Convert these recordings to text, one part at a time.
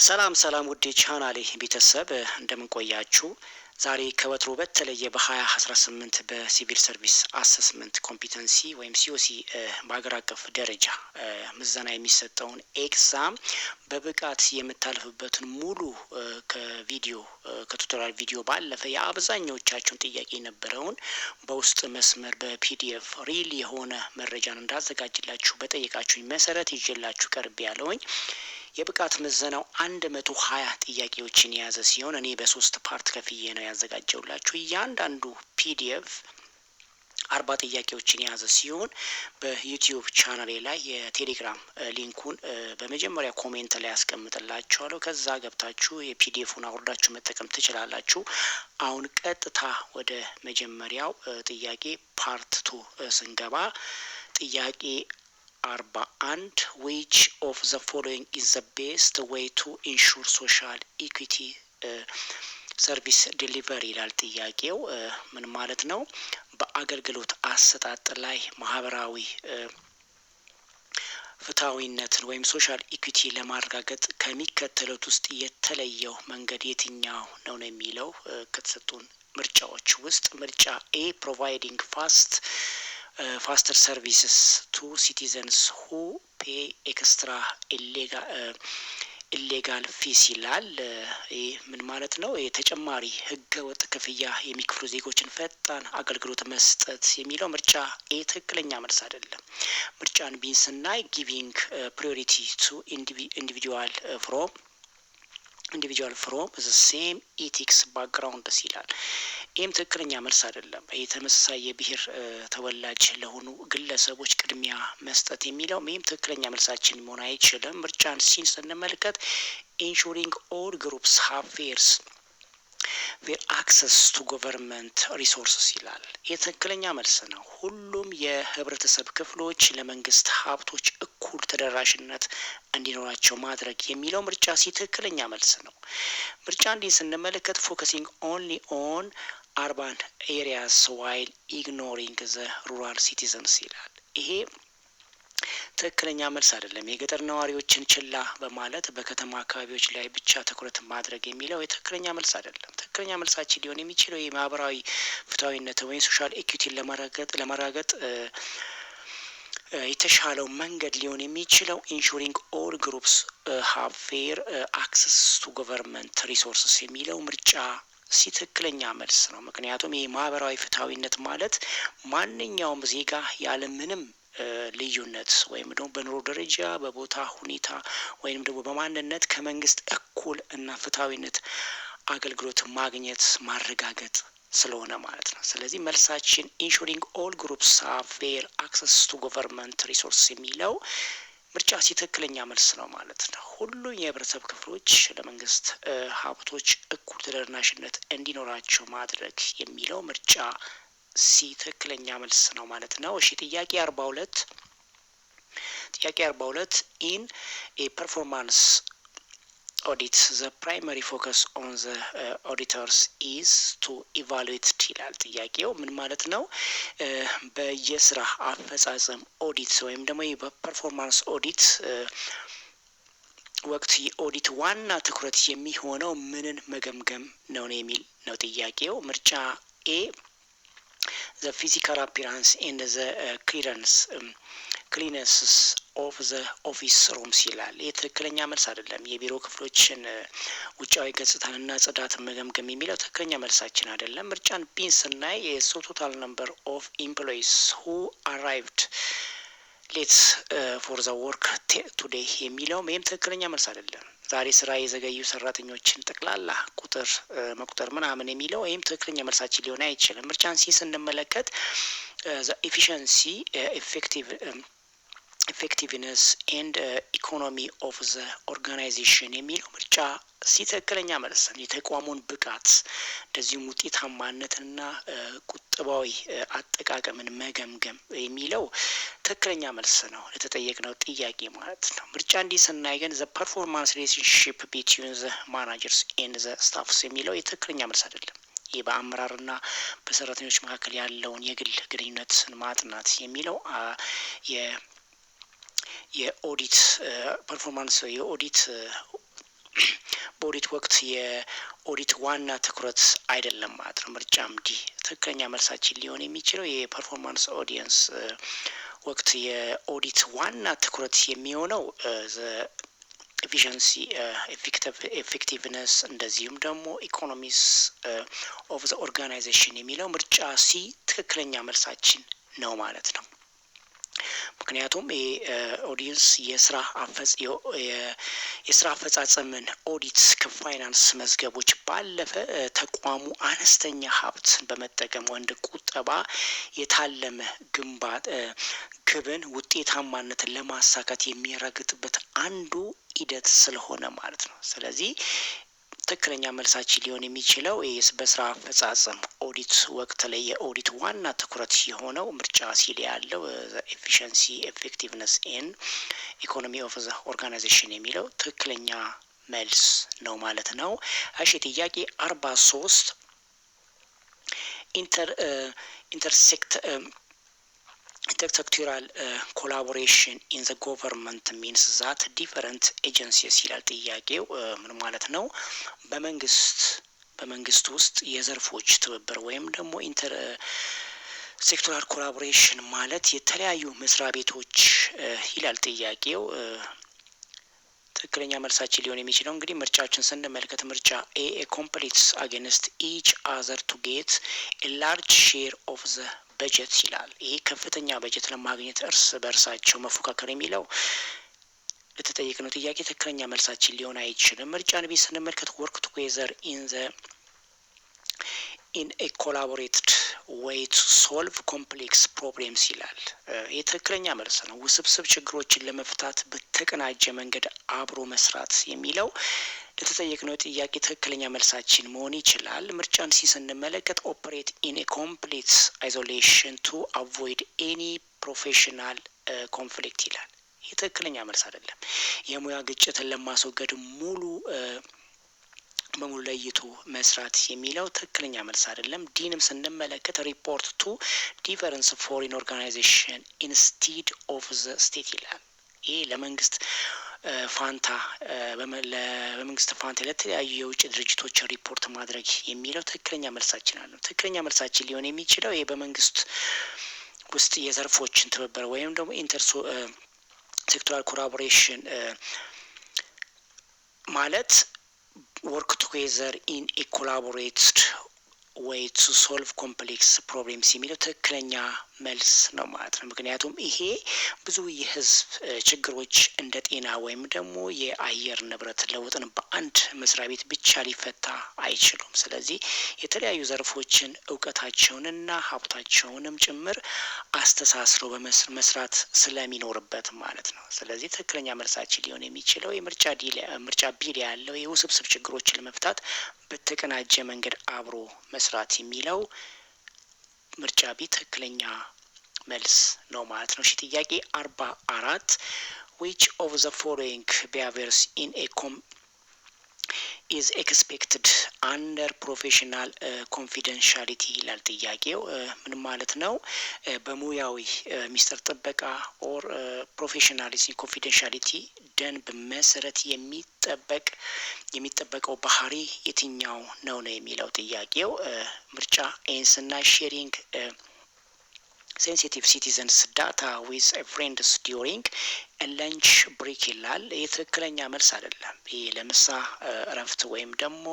ሰላም ሰላም ውዴ ቻናሌ ቤተሰብ እንደምን ቆያችሁ? ዛሬ ከወትሮ በተለየ በ2018 በሲቪል ሰርቪስ አሰስመንት ኮምፒተንሲ ወይም ሲኦሲ በሀገር አቀፍ ደረጃ ምዘና የሚሰጠውን ኤግዛም በብቃት የምታልፍበትን ሙሉ ከቪዲዮ ከቱቶሪያል ቪዲዮ ባለፈ የአብዛኛዎቻችሁን ጥያቄ የነበረውን በውስጥ መስመር በፒዲኤፍ ሪል የሆነ መረጃን እንዳዘጋጅላችሁ በጠየቃችሁኝ መሰረት ይዤላችሁ ቀርቤ ያለውኝ የብቃት ምዘናው 120 ጥያቄዎችን የያዘ ሲሆን እኔ በ3 ፓርት ከፍዬ ነው ያዘጋጀውላችሁ። እያንዳንዱ ፒዲኤፍ 40 ጥያቄዎችን የያዘ ሲሆን በዩቲዩብ ቻናሌ ላይ የቴሌግራም ሊንኩን በመጀመሪያ ኮሜንት ላይ ያስቀምጥላችኋለሁ። ከዛ ገብታችሁ የፒዲኤፉን አውርዳችሁ መጠቀም ትችላላችሁ። አሁን ቀጥታ ወደ መጀመሪያው ጥያቄ ፓርት 2 ስንገባ ጥያቄ 41 which of the following is the best way to ensure social equity service delivery ይላል ጥያቄው። ምን ማለት ነው? በአገልግሎት አሰጣጥ ላይ ማህበራዊ ፍትሃዊነትን ወይም ሶሻል ኢኩዊቲ ለማረጋገጥ ከሚከተሉት ውስጥ የተለየው መንገድ የትኛው ነው የሚለው ከተሰጡን ምርጫዎች ውስጥ ምርጫ ኤ providing faster services to citizens who pay extra illegal fees ይላል። ምን ማለት ነው? የተጨማሪ ህገ ወጥ ክፍያ የሚከፍሉ ዜጎችን ፈጣን አገልግሎት መስጠት የሚለው ምርጫ ኤ ትክክለኛ መልስ አይደለም። ምርጫን ቢን ስናይ giving priority to individual from the same ethics background ይላል። ይህም ትክክለኛ መልስ አይደለም። የተመሳሳይ የብሔር ተወላጅ ለሆኑ ግለሰቦች ቅድሚያ መስጠት የሚለው ይህም ትክክለኛ መልሳችን መሆን አይችልም። ምርጫን ሲን ስንመለከት ensuring all groups have fair access to government resources ይላል። የትክክለኛ መልስ ነው። ሁሉም የህብረተሰብ ክፍሎች ለመንግስት ሀብቶች እኩል ተደራሽነት እንዲኖራቸው ማድረግ የሚለው ምርጫ ሲ ትክክለኛ መልስ ነው። ምርጫ እንዲህ ስንመለከት focusing only on urban areas while ignoring the rural citizens ይላል። ይሄ ትክክለኛ መልስ አይደለም። የገጠር ነዋሪዎችን ችላ በማለት በከተማ አካባቢዎች ላይ ብቻ ትኩረት ማድረግ የሚለው የትክክለኛ መልስ አይደለም። ትክክለኛ መልሳችን ሊሆን የሚችለው የማህበራዊ ፍትሃዊነት ወይም ሶሻል ኢኩዊቲን ለማረጋገጥ የተሻለው መንገድ ሊሆን የሚችለው ኢንሹሪንግ ኦል ግሩፕስ ሃቭ ፌር አክሰስ ቱ ገቨርንመንት ሪሶርስስ የሚለው ምርጫ ሲ ትክክለኛ መልስ ነው። ምክንያቱም ይህ ማህበራዊ ፍትሃዊነት ማለት ማንኛውም ዜጋ ያለምንም ልዩነት ወይም ደግሞ በኑሮ ደረጃ በቦታ ሁኔታ ወይም ደግሞ በማንነት ከመንግስት እኩል እና ፍትሃዊነት አገልግሎት ማግኘት ማረጋገጥ ስለሆነ ማለት ነው። ስለዚህ መልሳችን ኢንሹሪንግ ኦል ግሩፕስ ሃቭ ፌር አክሰስ ቱ ገቨርንመንት ሪሶርስ የሚለው ምርጫ ሲ ትክክለኛ መልስ ነው ማለት ነው። ሁሉም የህብረተሰብ ክፍሎች ለመንግስት ሀብቶች እኩል ተደራሽነት እንዲኖራቸው ማድረግ የሚለው ምርጫ ሲ ትክክለኛ መልስ ነው ማለት ነው። እሺ ጥያቄ 42 in a performance audit the primary focus on the auditors is to evaluate ይላል ጥያቄው። ምን ማለት ነው? በየስራ አፈጻጸም ኦዲት ወይም ደግሞ በፐርፎርማንስ ኦዲት ወቅት የኦዲት ዋና ትኩረት የሚሆነው ምንን መገምገም ነው የሚል ነው ጥያቄው። ምርጫ ኤ the physical appearance and the cleanliness of the office rooms ይላል። ይህ ትክክለኛ መልስ አይደለም። የቢሮ ክፍሎችን ውጫዊ ገጽታንና ጽዳትን መገምገም የሚለው ትክክለኛ መልሳችን አይደለም። ምርጫን ቢን ስናይ total number of employees who arrived late for the work today የሚለው ይህም ትክክለኛ መልስ አይደለም። ዛሬ ስራ የዘገዩ ሰራተኞችን ጠቅላላ ቁጥር መቁጠር ምናምን የሚለው ይህም ትክክለኛ መልሳችን ሊሆን አይችልም። ምርጫን ሲ ስንመለከት the efficiency effectiveness and economy of the organization የሚለው ምርጫ ሲ ትክክለኛ መልስ ነው። የተቋሙን ብቃት እንደዚሁም ውጤታማነትና ቁጠባዊ አጠቃቀምን መገምገም የሚለው ትክክለኛ መልስ ነው ለተጠየቅነው ጥያቄ ማለት ነው። ምርጫ እንዲህ ስናይ ግን the performance relationship between the managers and the staffs የሚለው የትክክለኛ መልስ አይደለም። ይህ በአመራርና በሰራተኞች መካከል ያለውን የግል ግንኙነትን ማጥናት የሚለው የኦዲት ፐርፎርማንስ የኦዲት በኦዲት ወቅት የኦዲት ዋና ትኩረት አይደለም ማለት ነው። ምርጫም ዲ ትክክለኛ መልሳችን ሊሆን የሚችለው የፐርፎርማንስ ኦዲየንስ ወቅት የኦዲት ዋና ትኩረት የሚሆነው ኤፊሽንሲ ኤፌክቲቭነስ እንደዚሁም ደግሞ ኢኮኖሚስ ኦፍ ዘ ኦርጋናይዜሽን የሚለው ምርጫ ሲ ትክክለኛ መልሳችን ነው ማለት ነው። ምክንያቱም ኦዲየንስ የስራ አፈጻጸምን ኦዲት ከፋይናንስ መዝገቦች ባለፈ ተቋሙ አነስተኛ ሀብት በመጠቀም ወንድ ቁጠባ የታለመ ግብን ውጤታማነትን ለማሳካት የሚያረጋግጥበት አንዱ ሂደት ስለሆነ ማለት ነው። ስለዚህ ትክክለኛ መልሳችን ሊሆን የሚችለው በስራ አፈጻጸም ኦዲት ወቅት ላይ የኦዲት ዋና ትኩረት የሆነው ምርጫ ሲል ያለው ኤፊሽንሲ ኤፌክቲቭነስ ኤን ኢኮኖሚ ኦፍ ዘ ኦርጋናይዜሽን የሚለው ትክክለኛ መልስ ነው ማለት ነው። እሺ ጥያቄ 43 ኢንተርሴክቶራል ኮላቦሬሽን ኢን ዘ ጎቨርንመንት ሚንስ ዛት ዲፈረንት ኤጀንሲስ ይላል ጥያቄው። ምን ማለት ነው? በመንግስት ውስጥ የዘርፎች ትብብር ወይም ደግሞ ሴክቶራል ኮላቦሬሽን ማለት የተለያዩ መስሪያ ቤቶች ይላል ጥያቄው። ትክክለኛ መልሳችን ሊሆን የሚችለው እንግዲህ ምርጫችን ስንመለከት ምርጫ ኤ ኮምፕሊትስ አጌንስት ኢች አዘር ቱ ጌት ኤ ላርጅ ሼር ኦፍ ዘ በጀት ይላል። ይህ ከፍተኛ በጀት ለማግኘት እርስ በእርሳቸው መፎካከር የሚለው ለተጠየቅነው ጥያቄ ትክክለኛ መልሳችን ሊሆን አይችልም። ምርጫን ቢ ስንመለከት ወርክ ቱጌዘር ኢን ኤ ኮላቦሬትድ ዌይ ቱ ሶልቭ ኮምፕሌክስ ፕሮብሌምስ ይላል። ይህ ትክክለኛ መልስ ነው። ውስብስብ ችግሮችን ለመፍታት በተቀናጀ መንገድ አብሮ መስራት የሚለው ለተጠየቅነው ጥያቄ ትክክለኛ መልሳችን መሆን ይችላል። ምርጫን ሲ ስንመለከት ኦፐሬት ኢን ኤ ኮምፕሊት አይዞሌሽን ቱ አቮይድ ኤኒ ፕሮፌሽናል ኮንፍሊክት ይላል። ይህ ትክክለኛ መልስ አይደለም። የሙያ ግጭትን ለማስወገድ በሙሉ ለይቶ መስራት የሚለው ትክክለኛ መልስ አይደለም። ዲንም ስንመለከት ሪፖርት ቱ ዲፈረንስ ፎሪን ኦርጋናይዜሽን ኢንስቲድ ኦፍ ዘ ስቴት ይላል። ይህ ለመንግስት ፋንታ ለተለያዩ የውጭ ድርጅቶች ሪፖርት ማድረግ የሚለው ትክክለኛ መልሳችን አለ። ትክክለኛ መልሳችን ሊሆን የሚችለው ይህ በመንግስት ውስጥ የዘርፎችን ትብብር ወይም ደግሞ ሴክቶራል ኮላቦሬሽን ማለት ወርክ ቱጌዘር ኢን ኤ ኮላቦሬትድ ዌይ ቱ ሶልቭ ኮምፕሌክስ ፕሮብሌምስ የሚለው ትክክለኛ መልስ ነው ማለት ነው። ምክንያቱም ይሄ ብዙ የህዝብ ችግሮች እንደ ጤና ወይም ደግሞ የአየር ንብረት ለውጥን በአንድ መስሪያ ቤት ብቻ ሊፈታ አይችሉም። ስለዚህ የተለያዩ ዘርፎችን እውቀታቸውንና ሀብታቸውንም ጭምር አስተሳስረው በመስራት ስለሚኖርበት ማለት ነው። ስለዚህ ትክክለኛ መልሳችን ሊሆን የሚችለው ምርጫ ቢል ያለው የውስብስብ ችግሮችን ለመፍታት በተቀናጀ መንገድ አብሮ መስራት የሚለው ምርጫ ቢ ትክክለኛ መልስ ነው ማለት ነው። እሺ ጥያቄ 44 which of the following behaviors in a is expected under professional confidentiality ይላል ጥያቄው። ምን ማለት ነው? በሙያዊ ሚስጥር ጥበቃ or professionalism confidentiality ደንብ መሰረት የሚጠበቀው ባህሪ የትኛው ነው የሚለው ጥያቄው። ምርጫ ኤንስ እና ሼሪንግ ሴንሲቲቭ ሲቲዘንስ ዳታ ዊዝ ፍሬንድስ ዲዩሪንግ ለንች ብሬክ ይላል። የትክክለኛ መልስ አይደለም። ይህ ለምሳ እረፍት ወይም ደግሞ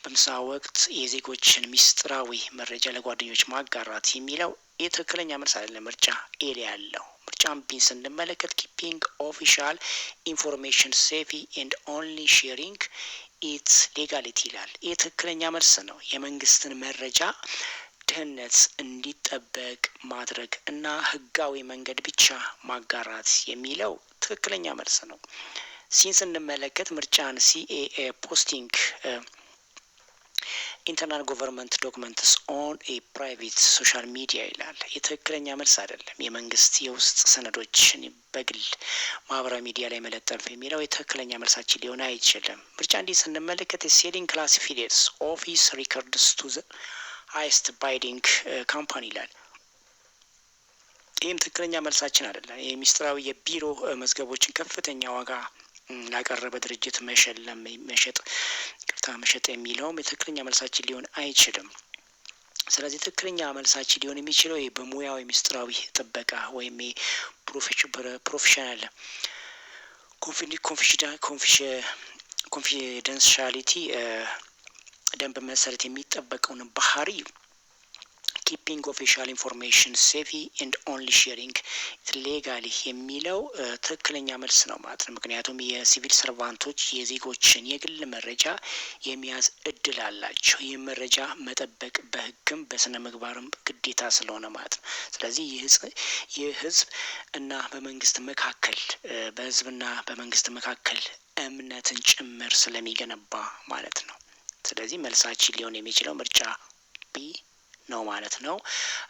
በምሳ ወቅት የዜጎችን ሚስጥራዊ መረጃ ለጓደኞች ማጋራት የሚለው የትክክለኛ መልስ አይደለም። ምርጫ ኤ ላይ ያለው ምርጫን ቢን ስንመለከት ኪፒንግ ኦፊሻል ኢንፎርሜሽን ሴፊ ኤንድ ኦንሊ ሼሪንግ ኢትስ ሌጋሊቲ ይላል። ይህ ትክክለኛ መልስ ነው። የመንግስትን መረጃ ደህንነት እንዲጠበቅ ማድረግ እና ህጋዊ መንገድ ብቻ ማጋራት የሚለው ትክክለኛ መልስ ነው። ሲን ስንመለከት ምርጫን ሲኤ ፖስቲንግ ኢንተርናል ጎቨርንመንት ዶክመንትስ ኦን ኤ ፕራይቬት ሶሻል ሚዲያ ይላል። የትክክለኛ መልስ አይደለም። የመንግስት የውስጥ ሰነዶችን በግል ማህበራዊ ሚዲያ ላይ መለጠፍ የሚለው የትክክለኛ መልሳችን ሊሆን አይችልም። ምርጫ እንዲህ ስንመለከት ሴሊንግ ክላሲፊኬትስ ኦፊስ ሪከርድስ ቱ ዘ ሃይስት ባይዲንግ ካምፓኒ ይላል። ይህም ትክክለኛ መልሳችን አይደለም። የሚስጥራዊ የቢሮ መዝገቦችን ከፍተኛ ዋጋ ላቀረበ ድርጅት መሸለም መሸጥ የሚለውም ትክክለኛ መልሳችን ሊሆን አይችልም። ስለዚህ ትክክለኛ መልሳችን ሊሆን የሚችለው በሙያዊ ምስጢራዊ ጥበቃ ወይም ፕሮፌሽናል ኮንፊደንሻሊቲ ደንብ መሰረት የሚጠበቀውን ባህሪ ኪፒንግ ኦፊሻል ኢንፎርሜሽን ሴፊ ኤንድ ኦንሊ ሼሪንግ ሌጋሊ የሚለው ትክክለኛ መልስ ነው ማለት ነው። ምክንያቱም የሲቪል ሰርቫንቶች የዜጎችን የግል መረጃ የሚያዝ እድል አላቸው። ይህ መረጃ መጠበቅ በሕግም በስነ ምግባርም ግዴታ ስለሆነ ማለት ነው። ስለዚህ ይህ ህዝብ እና በመንግስት መካከል በህዝብና በመንግስት መካከል እምነትን ጭምር ስለሚገነባ ማለት ነው። ስለዚህ መልሳችን ሊሆን የሚችለው ምርጫ ቢ ነው ማለት ነው።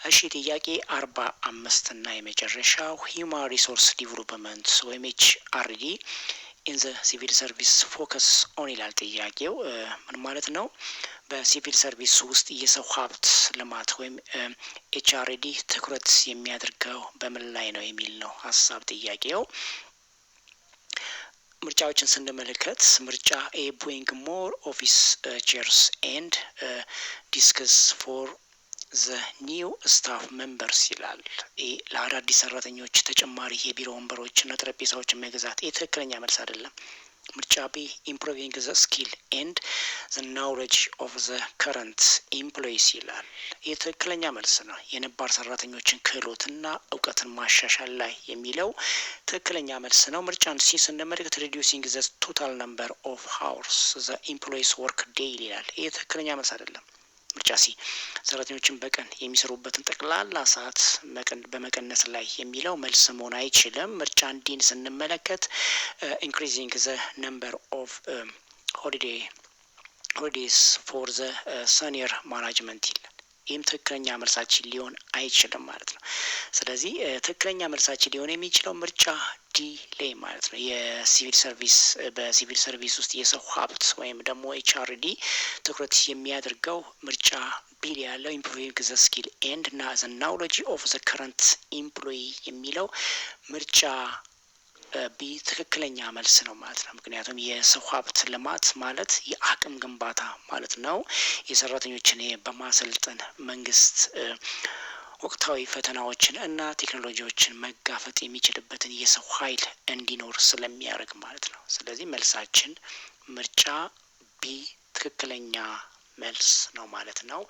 እሺ ጥያቄ 45 እና የመጨረሻው ሂውማን ሪሶርስ ዲቨሎፕመንት ወይም HRD ኢን ዘ ሲቪል ሰርቪስ ፎከስ ኦን ይላል ጥያቄው። ምን ማለት ነው? በሲቪል ሰርቪስ ውስጥ የሰው ሀብት ልማት ወይም HRD ትኩረት የሚያደርገው በምን ላይ ነው የሚል ነው ሀሳብ ጥያቄው። ምርጫዎችን ስንመለከት ምርጫ ኤ ቡይንግ ሞር ኦፊስ ቼርስ ኤንድ ዲስክስ ፎር ዘ ኒው ስታፍ ሜምበርስ ይላል። ለአዳዲስ ሰራተኞች ተጨማሪ የቢሮ ወንበሮችና ጠረጴዛዎችን መግዛት ትክክለኛ መልስ አይደለም። ምርጫ ቢ ኢምፕሩቪንግ ዘ ስኪል ኤንድ ዘ ናውሌጅ ኦፍ ዘ ከረንት ኢምፕሎይስ ይላል። ትክክለኛ መልስ ነው። የነባር ሰራተኞችን ክህሎትና እውቀትን ማሻሻል ላይ የሚለው ትክክለኛ መልስ ነው። ምርጫን ሲ ስንመለከት ሪዲዩሲንግ ዘ ቶታል ነምበር ኦፍ ሃውርስ ዘ ኢምፕሎይስ ወርክ ዴይሊ ይላል። ትክክለኛ መልስ አይደለም። ምርጫ ሲ ሰራተኞችን በቀን የሚሰሩበትን ጠቅላላ ሰዓት በመቀነስ ላይ የሚለው መልስ መሆን አይችልም። ምርጫ ዲን ስንመለከት ኢንክሪዚንግ ዘ ነምበር ኦፍ ሆሊዴይስ ፎር ዘ ሰኒየር ማናጅመንት ይላል። ይህም ትክክለኛ መልሳችን ሊሆን አይችልም ማለት ነው። ስለዚህ ትክክለኛ መልሳችን ሊሆን የሚችለው ምርጫ ዲ ላይ ማለት ነው። የሲቪል ሰርቪስ በሲቪል ሰርቪስ ውስጥ የሰው ሀብት ወይም ደግሞ HRD ትኩረት የሚያደርገው ምርጫ ቢ ያለው ኢምፕሩቪንግ ዘ ስኪል ኤንድ እና ዘ ናውሌጅ ኦፍ ዘ ከረንት ኢምፕሎይ የሚለው ምርጫ ቢ ትክክለኛ መልስ ነው ማለት ነው። ምክንያቱም የሰው ሀብት ልማት ማለት የአቅም ግንባታ ማለት ነው። የሰራተኞችን በማሰልጠን መንግስት ወቅታዊ ፈተናዎችን እና ቴክኖሎጂዎችን መጋፈጥ የሚችልበትን የሰው ኃይል እንዲኖር ስለሚያደርግ ማለት ነው። ስለዚህ መልሳችን ምርጫ ቢ ትክክለኛ መልስ ነው ማለት ነው።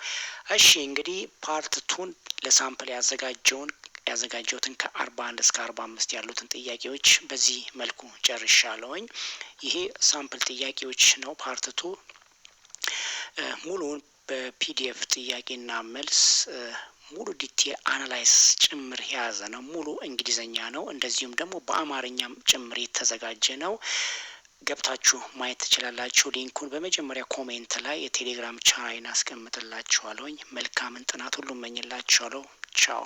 እሺ እንግዲህ ፓርት ቱን ለሳምፕል ያዘጋጀሁትን ከ41 እስከ 45 ያሉትን ጥያቄዎች በዚህ መልኩ ጨርሻለሁኝ። ይሄ ሳምፕል ጥያቄዎች ነው። ፓርት ቱ ሙሉውን በፒዲኤፍ ጥያቄና መልስ ሙሉ ዲቴል አናላይስ ጭምር የያዘ ነው። ሙሉ እንግሊዘኛ ነው። እንደዚሁም ደግሞ በአማርኛም ጭምር የተዘጋጀ ነው። ገብታችሁ ማየት ትችላላችሁ። ሊንኩን በመጀመሪያ ኮሜንት ላይ የቴሌግራም ቻናሌን አስቀምጥላችኋለሁኝ። መልካምን ጥናት ሁሉ እመኝላችኋለሁ። ቻው